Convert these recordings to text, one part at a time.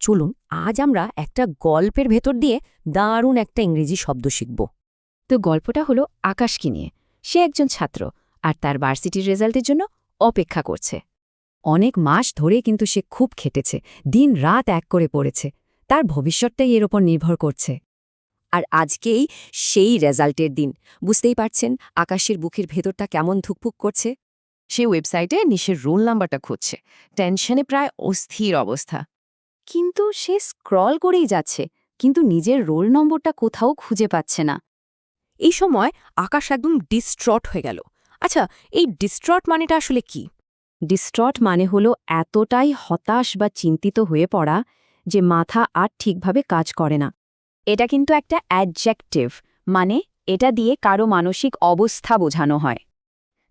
চলুন আজ আমরা একটা গল্পের ভেতর দিয়ে দারুণ একটা ইংরেজি শব্দ শিখব। তো গল্পটা হলো আকাশকে নিয়ে। সে একজন ছাত্র আর তার ভার্সিটির রেজাল্টের জন্য অপেক্ষা করছে। অনেক মাস ধরে কিন্তু সে খুব খেটেছে, দিন রাত এক করে পড়েছে। তার ভবিষ্যৎটাই এর ওপর নির্ভর করছে। আর আজকেই সেই রেজাল্টের দিন। বুঝতেই পারছেন আকাশের বুকের ভেতরটা কেমন ধুকপুক করছে। সে ওয়েবসাইটে নিজের রোল নাম্বারটা খুঁজছে, টেনশনে প্রায় অস্থির অবস্থা। কিন্তু সে স্ক্রল করেই যাচ্ছে, কিন্তু নিজের রোল নম্বরটা কোথাও খুঁজে পাচ্ছে না। এই সময় আকাশ একদম ডিস্ট্রট হয়ে গেল। আচ্ছা, এই ডিস্ট্রট মানেটা আসলে কি? ডিস্ট্রট মানে হলো এতটাই হতাশ বা চিন্তিত হয়ে পড়া যে মাথা আর ঠিকভাবে কাজ করে না। এটা কিন্তু একটা অ্যাডজেক্টিভ, মানে এটা দিয়ে কারো মানসিক অবস্থা বোঝানো হয়।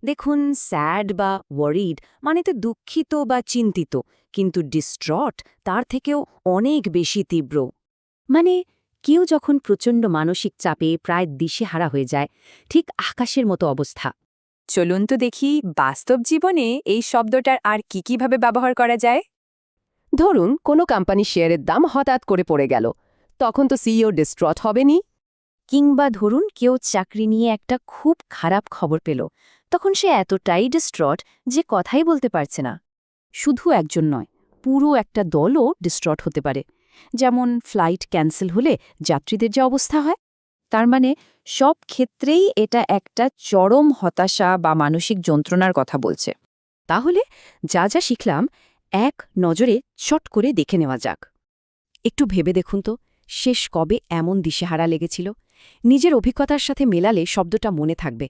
দেখুন, স্যাড বা ওয়ারিড মানে তো দুঃখিত বা চিন্তিত, কিন্তু ডিস্ট্রট তার থেকেও অনেক বেশি তীব্র। মানে কেউ যখন প্রচণ্ড মানসিক চাপে প্রায় দিশেহারা হয়ে যায়, ঠিক আকাশের মতো অবস্থা। চলুন তো দেখি বাস্তব জীবনে এই শব্দটার আর কিভাবে ব্যবহার করা যায়। ধরুন কোনো কোম্পানি শেয়ারের দাম হঠাৎ করে পড়ে গেল, তখন তো সিইও ডিস্ট্রট হবেনি। কিংবা ধরুন কেউ চাকরি নিয়ে একটা খুব খারাপ খবর পেল, তখন সে এতটাই ডিস্ট্রট যে কথাই বলতে পারছে না। শুধু একজন নয়, পুরো একটা দলও ডিস্ট্রট হতে পারে। যেমন ফ্লাইট ক্যান্সেল হলে যাত্রীদের যে অবস্থা হয়। তার মানে সব ক্ষেত্রেই এটা একটা চরম হতাশা বা মানসিক যন্ত্রণার কথা বলছে। তাহলে যা যা শিখলাম এক নজরে চট করে দেখে নেওয়া যাক। একটু ভেবে দেখুন তো, শেষ কবে এমন দিশেহারা লেগেছিল? নিজের অভিজ্ঞতার সাথে মেলালে শব্দটা মনে থাকবে।